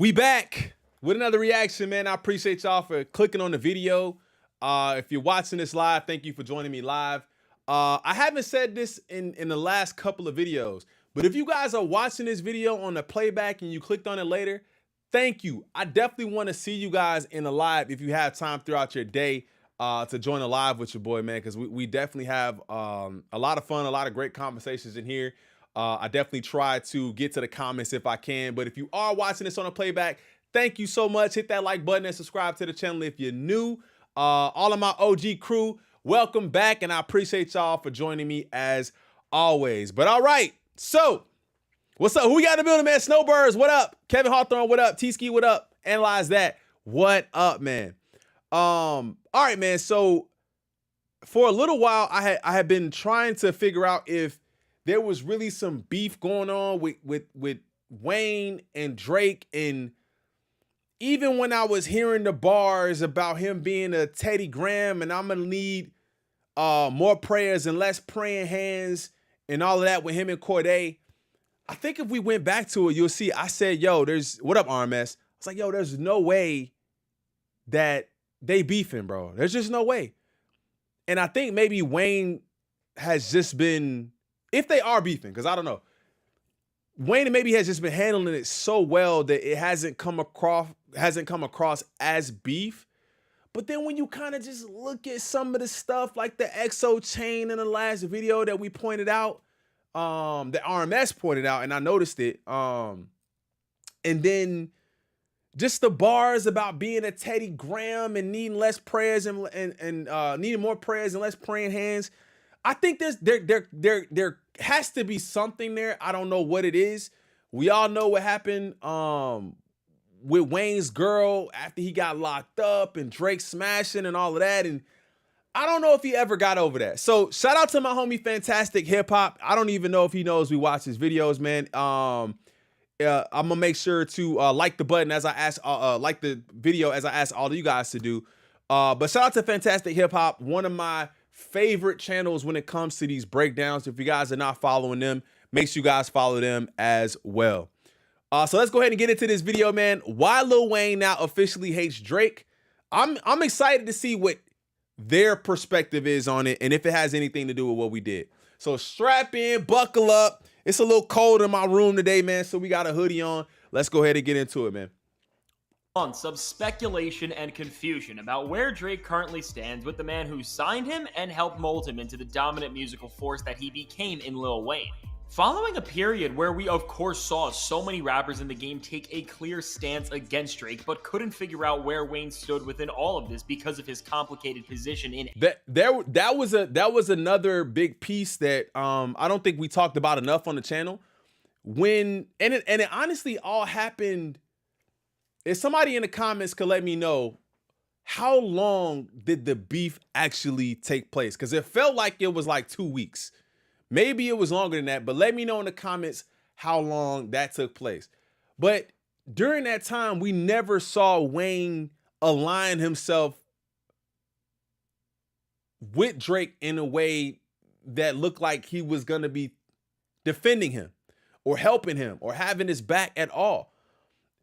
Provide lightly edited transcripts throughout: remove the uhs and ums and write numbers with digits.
We back with another reaction, man. I appreciate y'all for clicking on the video. If you're watching this live, thank you for joining me live. I haven't said this in the last couple of videos, but if you guys are watching this video on the playback and you clicked on it later, thank you. I definitely want to see you guys in the live if you have time throughout your day to join the live with your boy, man, because we definitely have a lot of fun, a lot of great conversations in here. I definitely try to get to the comments if I can, but if you are watching this on a playback, thank you so much. Hit that like button and subscribe to the channel if you're new. All of my OG crew, welcome back, and I appreciate y'all for joining me as always. But all right, so what's up? Who we got in the building, man? Snowbirds, what up? Kevin Hawthorne, what up? T-Ski, what up? Analyze that. What up, man? All right, man. So for a little while, I had been trying to figure out if there was really some beef going on with Wayne and Drake. And even when I was hearing the bars about him being a Teddy Graham and I'm gonna need more prayers and less praying hands and all of that with him and Corday, I think if we went back to it, you'll see I said, yo, what up, RMS? I was like, yo, there's no way that they beefing, bro. There's just no way. And I think maybe Wayne has just been, if they are beefing, because I don't know, Wayne maybe has just been handling it so well that it hasn't come across as beef. But then when you kind of just look at some of the stuff like the XO chain in the last video that we pointed out, that RMS pointed out, and I noticed it, and then just the bars about being a Teddy Graham and needing less prayers and needing more prayers and less praying hands. I think there has to be something there. I don't know what it is. We all know what happened with Wayne's girl after he got locked up and Drake smashing and all of that. And I don't know if he ever got over that. So shout out to my homie Fantastic Hip Hop. I don't even know if he knows we watch his videos, man. I'm gonna make sure to like the button as I ask, like the video as I ask all of you guys to do. But shout out to Fantastic Hip Hop, one of my favorite channels when it comes to these breakdowns. If you guys are not following them, make sure you guys follow them as well. So let's go ahead and get into this video, man. Why Lil Wayne now officially hates Drake. I'm excited to see what their perspective is on it and if it has anything to do with what we did. So strap in, buckle up. It's a little cold in my room today, man, so we got a hoodie on. Let's go ahead and get into it, man. Months of speculation and confusion about where Drake currently stands with the man who signed him and helped mold him into the dominant musical force that he became in Lil Wayne. Following a period where we of course saw so many rappers in the game take a clear stance against Drake, but couldn't figure out where Wayne stood within all of this because of his complicated position in it. That was another big piece that I don't think we talked about enough on the channel. It honestly all happened. If somebody in the comments could let me know, how long did the beef actually take place? Because it felt like it was like 2 weeks. Maybe it was longer than that, but let me know in the comments how long that took place. But during that time, we never saw Wayne align himself with Drake in a way that looked like he was going to be defending him or helping him or having his back at all.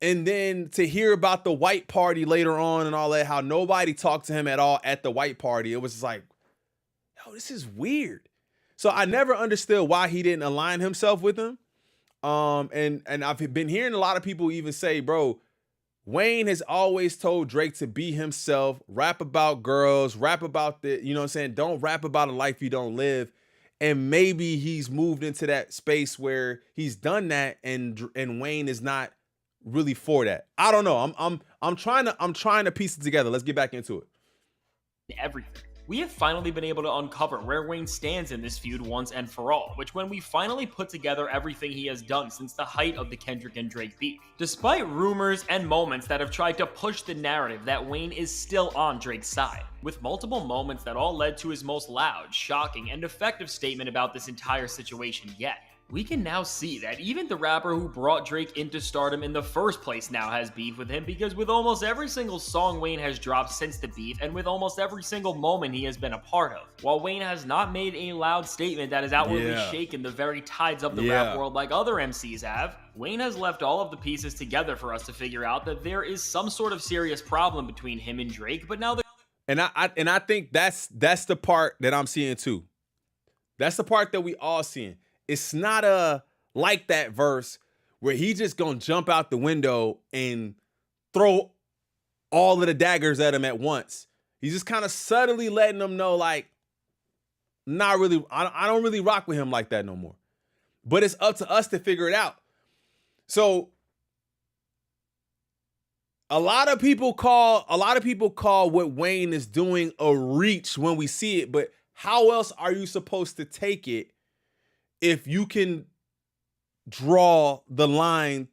And then to hear about the white party later on and all that, how nobody talked to him at all at the white party, it was just like, yo, this is weird. So I never understood why he didn't align himself with him. And I've been hearing a lot of people even say, bro, Wayne has always told Drake to be himself, rap about girls, rap about the, you know what I'm saying? Don't rap about a life you don't live. And maybe he's moved into that space where he's done that and Wayne is not really for that. I don't know. I'm trying to piece it together. Let's get back into it. Everything. We have finally been able to uncover where Wayne stands in this feud once and for all, which when we finally put together everything he has done since the height of the Kendrick and Drake beef. Despite rumors and moments that have tried to push the narrative that Wayne is still on Drake's side, with multiple moments that all led to his most loud, shocking, and effective statement about this entire situation yet. We can now see that even the rapper who brought Drake into stardom in the first place now has beef with him, because with almost every single song Wayne has dropped since the beef, and with almost every single moment he has been a part of, while Wayne has not made a loud statement that has outwardly Yeah. shaken the very tides of the Yeah. rap world like other MCs have, Wayne has left all of the pieces together for us to figure out that there is some sort of serious problem between him and Drake, but now the And I think that's the part that I'm seeing too. That's the part that we all seeing. It's not a like that verse where he just gonna jump out the window and throw all of the daggers at him at once. He's just kind of subtly letting them know, like, not really, I don't really rock with him like that no more. But it's up to us to figure it out. So a lot of people call what Wayne is doing a reach when we see it, but how else are you supposed to take it if you can draw the line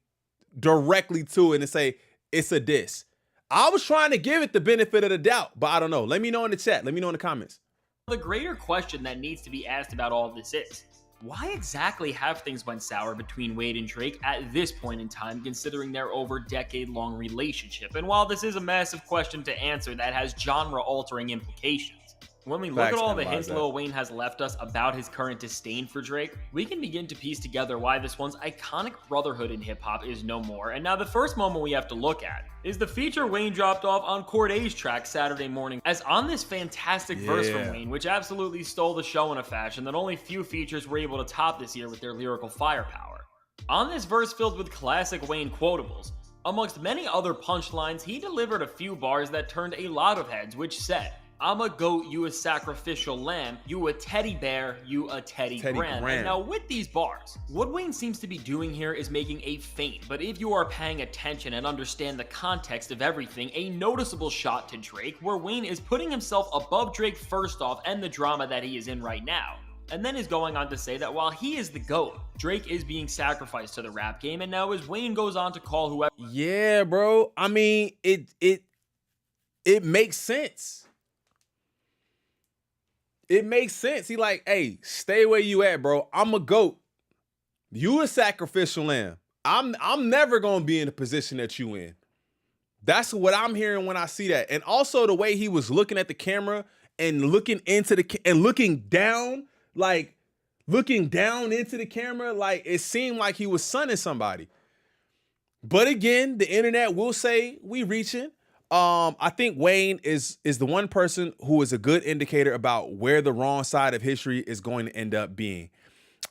directly to it and say it's a diss? I was trying to give it the benefit of the doubt, but I don't know. Let me know in the chat. Let me know in the comments. The greater question that needs to be asked about all of this is, why exactly have things went sour between Wade and Drake at this point in time, considering their over decade-long relationship? And while this is a massive question to answer that has genre-altering implications, when we look at all the hints Lil Wayne has left us about his current disdain for Drake, we can begin to piece together why this once iconic brotherhood in hip-hop is no more. And now the first moment we have to look at is the feature Wayne dropped off on Corday's track Saturday Morning, as on this fantastic verse from Wayne, which absolutely stole the show in a fashion that only few features were able to top this year with their lyrical firepower. On this verse filled with classic Wayne quotables, amongst many other punchlines, he delivered a few bars that turned a lot of heads, which said, "I'm a goat, you a sacrificial lamb, you a teddy bear, you a Teddy Graham." And now with these bars, what Wayne seems to be doing here is making a feint, but if you are paying attention and understand the context of everything, a noticeable shot to Drake, where Wayne is putting himself above Drake first off and the drama that he is in right now. And then is going on to say that while he is the GOAT, Drake is being sacrificed to the rap game, and now as Wayne goes on to call whoever— Yeah, bro. I mean, it makes sense. It makes sense. He like, hey, stay where you at, bro. I'm a GOAT. You a sacrificial lamb. I'm never gonna be in the position that you in. That's what I'm hearing when I see that. And also the way he was looking at the camera and looking into looking down, like looking down into the camera, like it seemed like he was sunning somebody. But again, the internet will say we reaching. I think Wayne is the one person who is a good indicator about where the wrong side of history is going to end up being.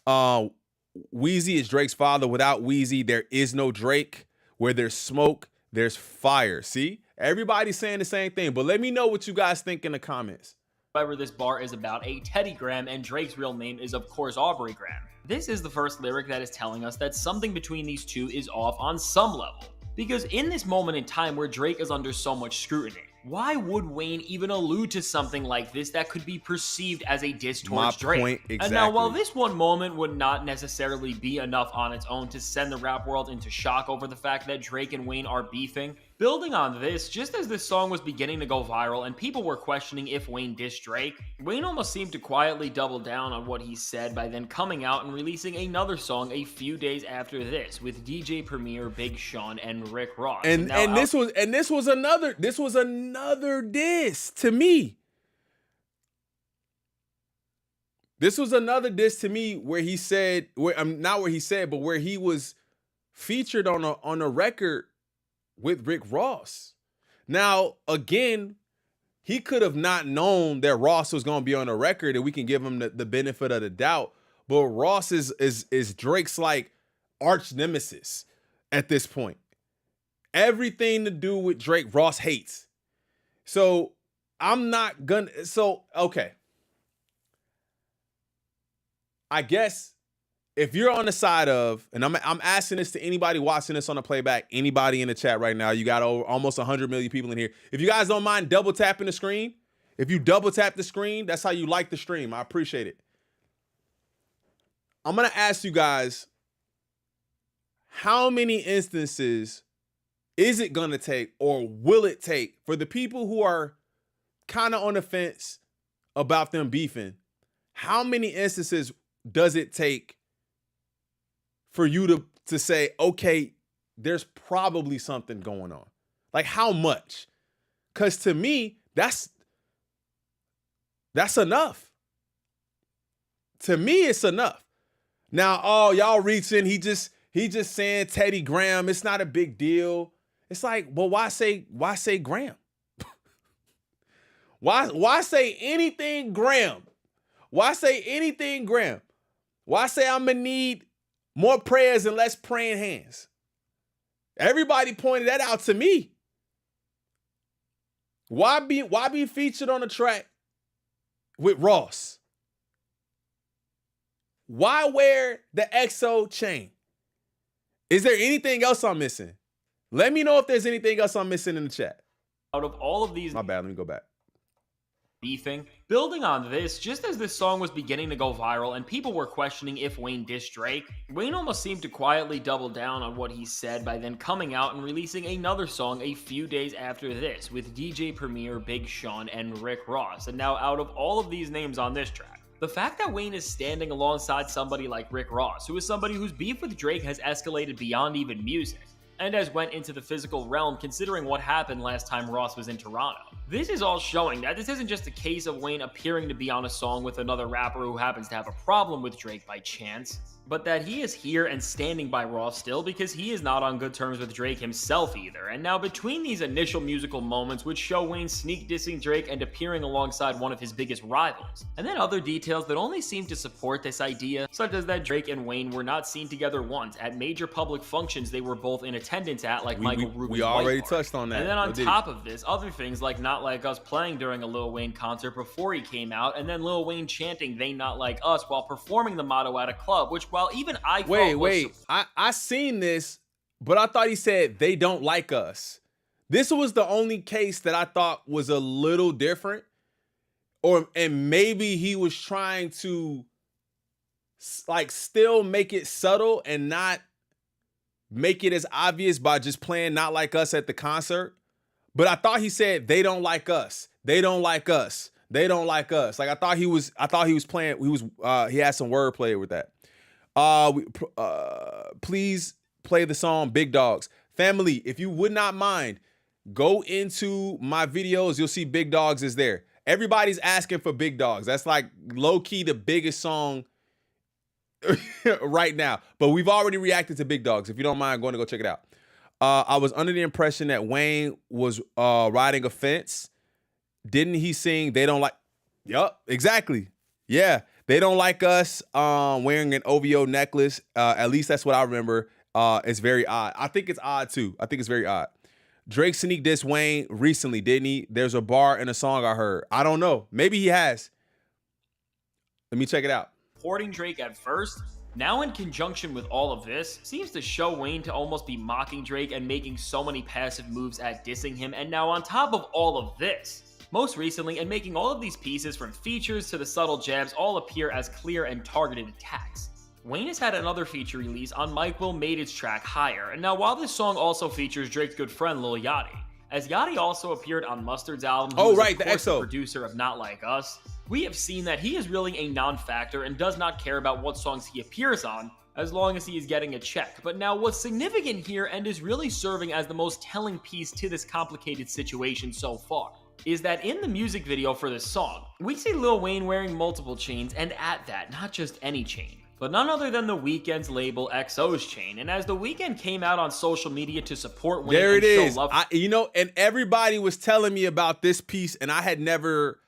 Weezy is Drake's father. Without Weezy, there is no Drake. Where there's smoke, there's fire. See? Everybody's saying the same thing, but let me know what you guys think in the comments. However, this bar is about a Teddy Graham, and Drake's real name is of course Aubrey Graham. This is the first lyric that is telling us that something between these two is off on some level. Because in this moment in time where Drake is under so much scrutiny, why would Wayne even allude to something like this that could be perceived as a diss towards Drake? Point, exactly. And now, while this one moment would not necessarily be enough on its own to send the rap world into shock over the fact that Drake and Wayne are beefing, building on this, just as this song was beginning to go viral and people were questioning if Wayne dissed Drake, Wayne almost seemed to quietly double down on what he said by then coming out and releasing another song a few days after this with DJ Premier, Big Sean, and Rick Ross. And this was another diss to me. This was another diss to me where he said, not where he said, but where he was featured on a record with Rick Ross. Now, again, he could have not known that Ross was going to be on a record, and we can give him the benefit of the doubt. But Ross is Drake's like arch nemesis at this point. Everything to do with Drake, Ross hates. So I'm not gonna. Okay. I guess if you're on the side of, and I'm asking this to anybody watching this on the playback, anybody in the chat right now, you got almost 100 million people in here. If you guys don't mind double tapping the screen, if you double tap the screen, that's how you like the stream. I appreciate it. I'm going to ask you guys, how many instances is it going to take or will it take for the people who are kind of on the fence about them beefing? How many instances does it take for you to say, okay, there's probably something going on? Like, how much? Because to me, that's enough. To me, it's enough. Now, oh, y'all reaching, he just saying Teddy Graham, it's not a big deal. It's like, well, why say Graham? Why say anything Graham? Why say anything Graham? Why say I'm gonna need more prayers and less praying hands? Everybody pointed that out to me. Why be featured on a track with Ross? Why wear the XO chain? Is there anything else I'm missing? Let me know if there's anything else I'm missing in the chat. Out of all of these, My bad, let me go back. beefing. Building on this, just as this song was beginning to go viral and people were questioning if Wayne dissed Drake, Wayne almost seemed to quietly double down on what he said by then coming out and releasing another song a few days after this with DJ Premier, Big Sean, and Rick Ross. And now out of all of these names on this track, the fact that Wayne is standing alongside somebody like Rick Ross, who is somebody whose beef with Drake has escalated beyond even music, and has went into the physical realm considering what happened last time Ross was in Toronto. This is all showing that this isn't just a case of Wayne appearing to be on a song with another rapper who happens to have a problem with Drake by chance, but that he is here and standing by Ross still because he is not on good terms with Drake himself either. And now between these initial musical moments which show Wayne sneak dissing Drake and appearing alongside one of his biggest rivals, and then other details that only seem to support this idea, such as that Drake and Wayne were not seen together once at major public functions they were both in attendance at, like Michael Rubin's we already White Party. touched on that. And then on top of this, other things like Not Like Us playing during a Lil Wayne concert before he came out, and then Lil Wayne chanting They Not Like Us while performing the motto at a club, which while even I thought I seen this, but I thought he said they don't like us. This was the only case that I thought was a little different, and maybe he was trying to like still make it subtle and not make it as obvious by just playing Not Like Us at the concert. But I thought he said they don't like us. They don't like us. They don't like us. Like I thought he was playing. He had some wordplay with that. Please play the song Big Dogs. Family, if you would not mind, go into my videos. You'll see Big Dogs is there. Everybody's asking for Big Dogs. That's like low-key the biggest song right now. But we've already reacted to Big Dogs. If you don't mind going to go check it out. I was under the impression that Wayne was riding a fence. Didn't he sing They Don't Like... Yup, exactly. Yeah. They don't like us wearing an OVO necklace. At least that's what I remember. It's very odd. I think it's odd too. I think it's very odd. Drake sneak dissed Wayne recently, didn't he? There's a bar in a song I heard. I don't know. Maybe he has. Let me check it out. Supporting Drake at first, now in conjunction with all of this, seems to show Wayne to almost be mocking Drake and making so many passive moves at dissing him. And now on top of all of this, most recently, and making all of these pieces from features to the subtle jabs all appear as clear and targeted attacks. Wayne has had another feature release on Mike Will Made Its track Higher, and now while this song also features Drake's good friend Lil Yachty, as Yachty also appeared on Mustard's album, who is of course the producer of Not Like Us, we have seen that he is really a non-factor and does not care about what songs he appears on, as long as he is getting a check. But now what's significant here, and is really serving as the most telling piece to this complicated situation so far, is that in the music video for this song, we see Lil Wayne wearing multiple chains, and at that, not just any chain, but none other than The Weeknd's label XO's chain. And as The Weeknd came out on social media to support Wayne there it and is. show love, and everybody was telling me about this piece, and I'd never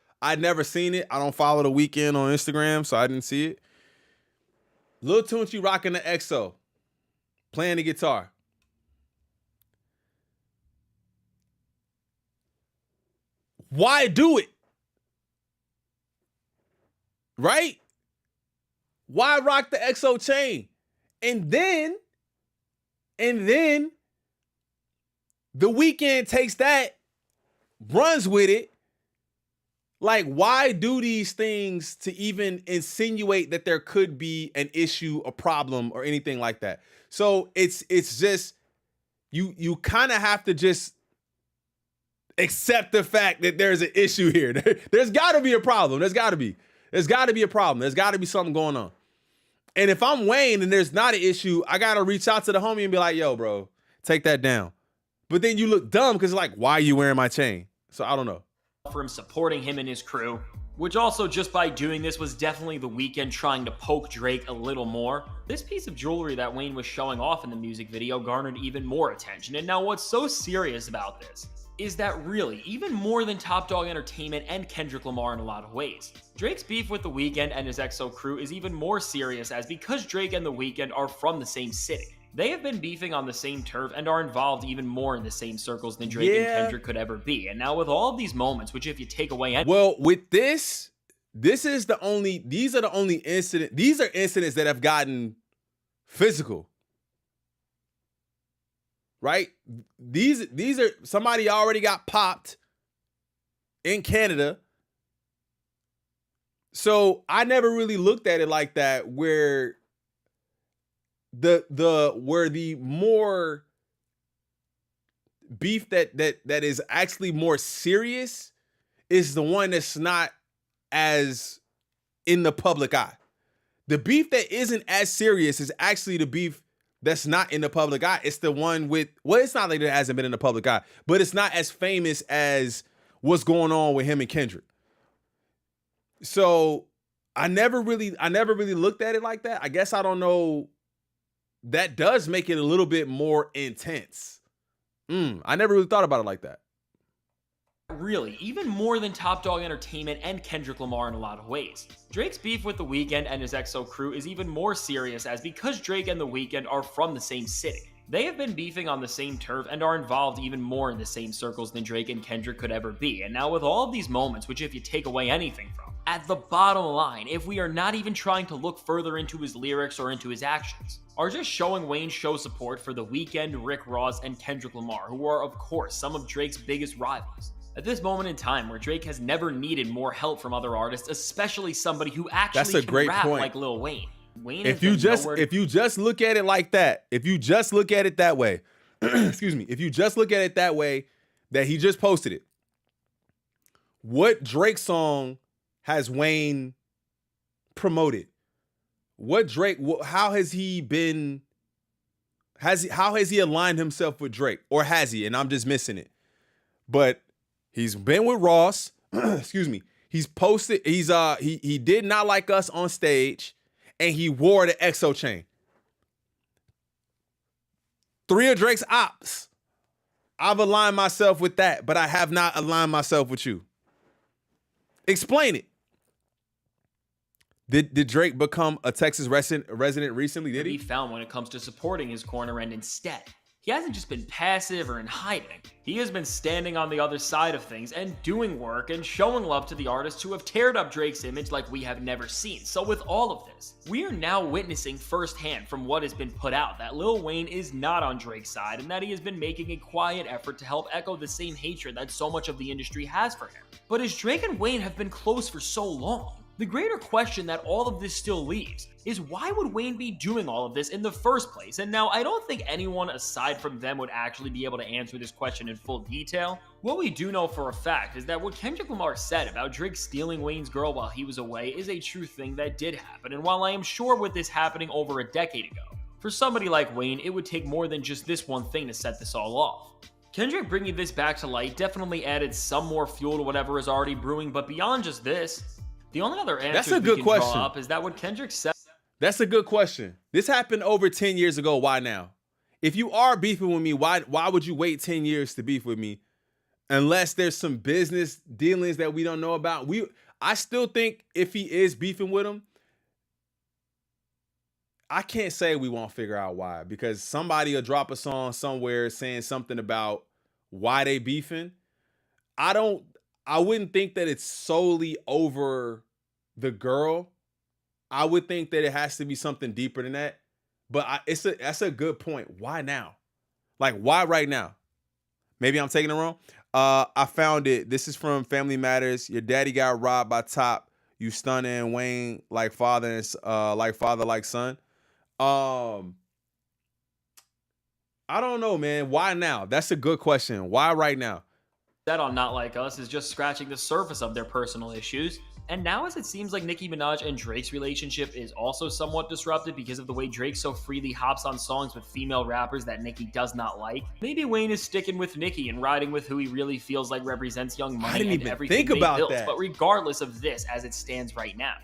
seen it. I don't follow The Weeknd on Instagram, so I didn't see it. Lil Tunechi rocking the XO, playing the guitar. Why do it? Right? Why rock the XO chain? And then The Weeknd takes that, runs with it. Like, why do these things to even insinuate that there could be an issue, a problem, or anything like that? So it's just, you kind of have to just accept the fact that there's an issue here. There's got to be a problem. There's got to be a problem. There's got to be something going on. And if I'm Wayne and there's not an issue, I gotta reach out to the homie and be like, yo, bro, take that down. But then you look dumb because like, why are you wearing my chain? So I don't know. For him supporting him and his crew, which also just by doing this was definitely The Weeknd trying to poke Drake a little more. This piece of jewelry that Wayne was showing off in the music video garnered even more attention. And now what's so serious about this is that really, even more than Top Dawg Entertainment and Kendrick Lamar in a lot of ways, Drake's beef with The Weeknd and his EXO crew is even more serious, as because Drake and The Weeknd are from the same city, they have been beefing on the same turf and are involved even more in the same circles than Drake and Kendrick could ever be. And now with all of these moments, which if you take away well, with these are the only incidents, these are incidents that have gotten physical. Right? These are, somebody already got popped in Canada. So I never really looked at it like that, where the more beef that is actually more serious is the one that's not as in the public eye. The beef that isn't as serious is actually the beef that's not in the public eye. It's the one with, well, it's not like it hasn't been in the public eye, but it's not as famous as what's going on with him and Kendrick. So I never really looked at it like that. I guess I don't know. That does make it a little bit more intense. I never really thought about it like that. Really, even more than Top Dawg Entertainment and Kendrick Lamar in a lot of ways, Drake's beef with The Weeknd and his EXO crew is even more serious, as because Drake and The Weeknd are from the same city, they have been beefing on the same turf and are involved even more in the same circles than Drake and Kendrick could ever be. And now with all of these moments, which if you take away anything from, at the bottom line, if we are not even trying to look further into his lyrics or into his actions, are just showing Wayne show support for The Weeknd, Rick Ross, and Kendrick Lamar, who are of course some of Drake's biggest rivals. At this moment in time where Drake has never needed more help from other artists, especially somebody who actually can rap like Lil Wayne. If you just look at it like that, if you just look at it that way, excuse me, if you just look at it that way, that he just posted it, what Drake song has Wayne promoted? What Drake? How has he been? How has he aligned himself with Drake, or has he? And I'm just missing it. But he's been with Ross. Excuse me. He's posted. He did Not Like Us on stage, and he wore the EXO chain. 3 of Drake's ops. I've aligned myself with that, but I have not aligned myself with you. Explain it. Did Drake become a Texas resident recently? Did he? Found when it comes to supporting his corner, and instead, he hasn't just been passive or in hiding. He has been standing on the other side of things and doing work and showing love to the artists who have teared up Drake's image like we have never seen. So with all of this, we are now witnessing firsthand from what has been put out that Lil Wayne is not on Drake's side, and that he has been making a quiet effort to help echo the same hatred that so much of the industry has for him. But as Drake and Wayne have been close for so long, the greater question that all of this still leaves is, why would Wayne be doing all of this in the first place? And now I don't think anyone aside from them would actually be able to answer this question in full detail. What we do know for a fact is that what Kendrick Lamar said about Drake stealing Wayne's girl while he was away is a true thing that did happen. And while I am sure with this happening over a decade ago, for somebody like Wayne, it would take more than just this one thing to set this all off. Kendrick bringing this back to light definitely added some more fuel to whatever is already brewing, but beyond just this, the only other answer we can draw up is that what Kendrick said. That's a good question. This happened over 10 years ago. Why now? If you are beefing with me, why would you wait 10 years to beef with me? Unless there's some business dealings that we don't know about. I still think if he is beefing with him, I can't say we won't figure out why, because somebody will drop a song somewhere saying something about why they beefing. I wouldn't think that it's solely over the girl. I would think that it has to be something deeper than that. But that's a good point. Why now? Like, why right now? Maybe I'm taking it wrong. I found it. This is from Family Matters. Your daddy got robbed by Top. You stunning Wayne like father and like son. I don't know, man. Why now? That's a good question. Why right now? That on Not Like Us is just scratching the surface of their personal issues. And now, as it seems like Nicki Minaj and Drake's relationship is also somewhat disrupted because of the way Drake so freely hops on songs with female rappers that Nicki does not like, maybe Wayne is sticking with Nicki and riding with who he really feels like represents Young I Money didn't and even everything think they about built. that. But regardless of this, as it stands right now,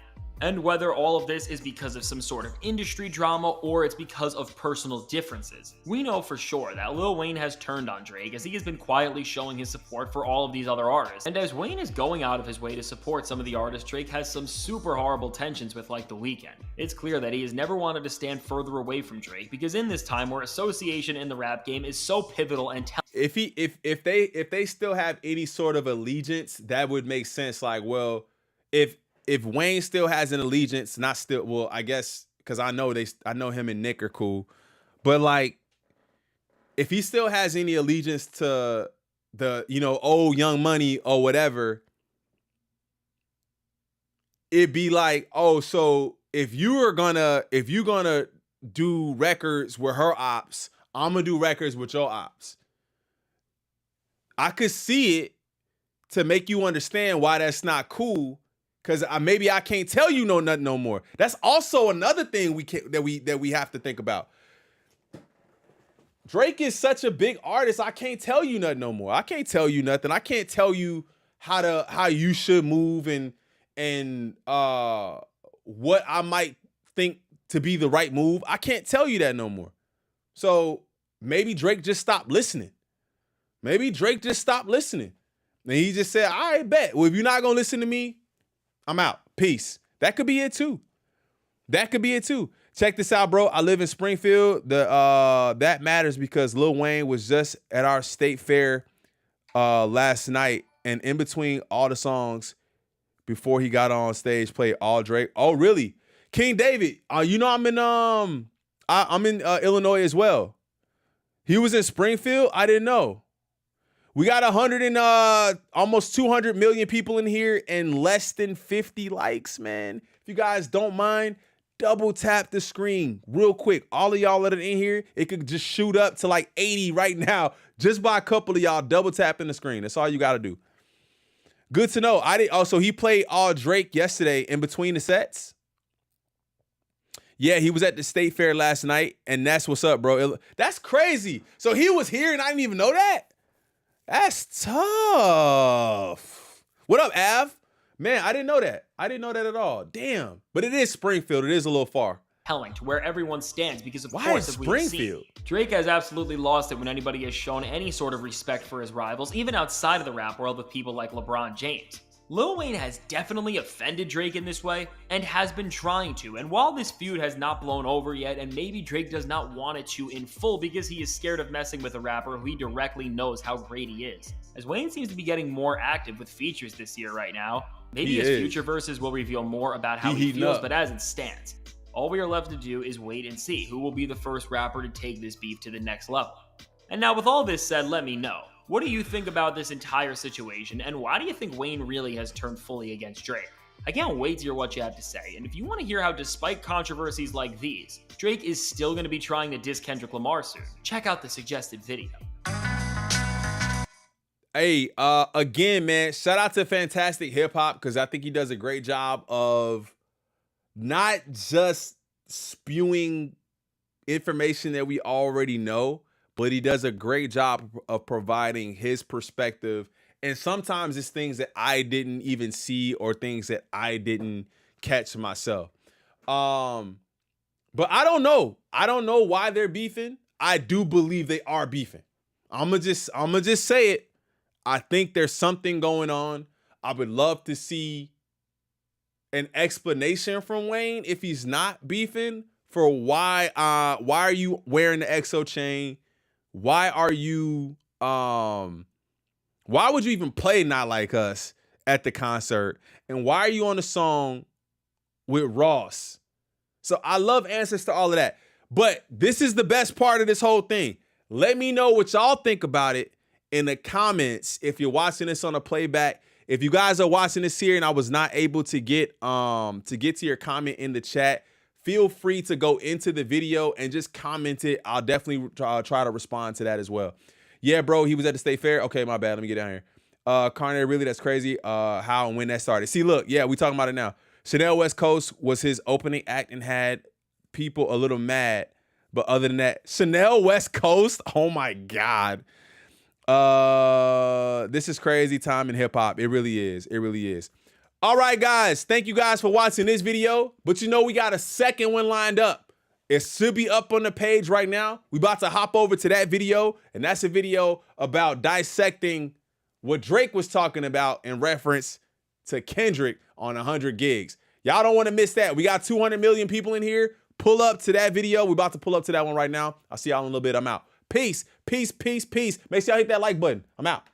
and whether all of this is because of some sort of industry drama or it's because of personal differences, we know for sure that Lil Wayne has turned on Drake as he has been quietly showing his support for all of these other artists. And as Wayne is going out of his way to support some of the artists Drake has some super horrible tensions with, like The Weeknd, it's clear that he has never wanted to stand further away from Drake, because in this time where association in the rap game is so pivotal and if they still have any sort of allegiance, that would make sense. Like, well, if Wayne still has an allegiance, not still, well, I guess because I know him and Nick are cool, but like, if he still has any allegiance to the, old Young Money or whatever, it'd be like, oh, so if you're gonna do records with her ops, I'm gonna do records with your ops. I could see it to make you understand why that's not cool. Cause maybe I can't tell you nothing no more. That's also another thing that we have to think about. Drake is such a big artist. I can't tell you nothing no more. I can't tell you nothing. I can't tell you how you should move and what I might think to be the right move. I can't tell you that no more. So maybe Drake just stopped listening. Maybe Drake just stopped listening. And he just said, all right, bet. Well, if you're not gonna listen to me, I'm out. Peace. That could be it too. Check this out, bro. I live in Springfield. That matters because Lil Wayne was just at our state fair last night, and in between all the songs, before he got on stage, played all Drake. Oh, really? King David. I'm in Illinois as well. He was in Springfield. I didn't know. We got almost 200 million people in here and less than 50 likes, man. If you guys don't mind, double tap the screen real quick. All of y'all that are in here, it could just shoot up to like 80 right now just by a couple of y'all double tapping the screen. That's all you got to do. Good to know. So he played all Drake yesterday in between the sets. Yeah, he was at the state fair last night, and that's what's up, bro. That's crazy. So he was here and I didn't even know that? That's tough. What up, Av? Man, I didn't know that. I didn't know that at all. Damn. But it is Springfield. It is a little far. Telling to where everyone stands because, of Why course, is as we've Springfield? seen, Drake has absolutely lost it when anybody has shown any sort of respect for his rivals, even outside of the rap world with people like LeBron James. Lil Wayne has definitely offended Drake in this way, and has been trying to, and while this feud has not blown over yet, and maybe Drake does not want it to in full because he is scared of messing with a rapper who he directly knows how great he is, as Wayne seems to be getting more active with features this year right now. Maybe his future verses will reveal more about how he feels, but as it stands, all we are left to do is wait and see who will be the first rapper to take this beef to the next level. And now, with all this said, let me know, what do you think about this entire situation, and why do you think Wayne really has turned fully against Drake? I can't wait to hear what you have to say, and if you want to hear how, despite controversies like these, Drake is still going to be trying to diss Kendrick Lamar soon, check out the suggested video. Hey, again, man, shout out to Fantastic Hip Hop, because I think he does a great job of not just spewing information that we already know, but he does a great job of providing his perspective. And sometimes it's things that I didn't even see or things that I didn't catch myself. But I don't know. I don't know why they're beefing. I do believe they are beefing. I'm gonna just say it. I think there's something going on. I would love to see an explanation from Wayne if he's not beefing for why are you wearing the XO chain? Why are you why would you even play Not Like Us at the concert? And why are you on the song with Ross? So I love answers to all of that. But this is the best part of this whole thing. Let me know what y'all think about it in the comments if you're watching this on a playback. If you guys are watching this here and I was not able to get to your comment in the chat, feel free to go into the video and just comment it. I'll definitely try to respond to that as well. Yeah, bro, he was at the state fair. Okay, my bad. Let me get down here. Kanye, really, that's crazy. How and when that started. See, look, yeah, we talking about it now. Chanel West Coast was his opening act and had people a little mad. But other than that, Chanel West Coast, oh my God. This is crazy time in hip hop. It really is. It really is. All right, guys. Thank you guys for watching this video. But you know, we got a second one lined up. It should be up on the page right now. We about to hop over to that video. And that's a video about dissecting what Drake was talking about in reference to Kendrick on 100 gigs. Y'all don't want to miss that. We got 200 million people in here. Pull up to that video. We're about to pull up to that one right now. I'll see y'all in a little bit. I'm out. Peace, peace, peace, peace. Make sure y'all hit that like button. I'm out.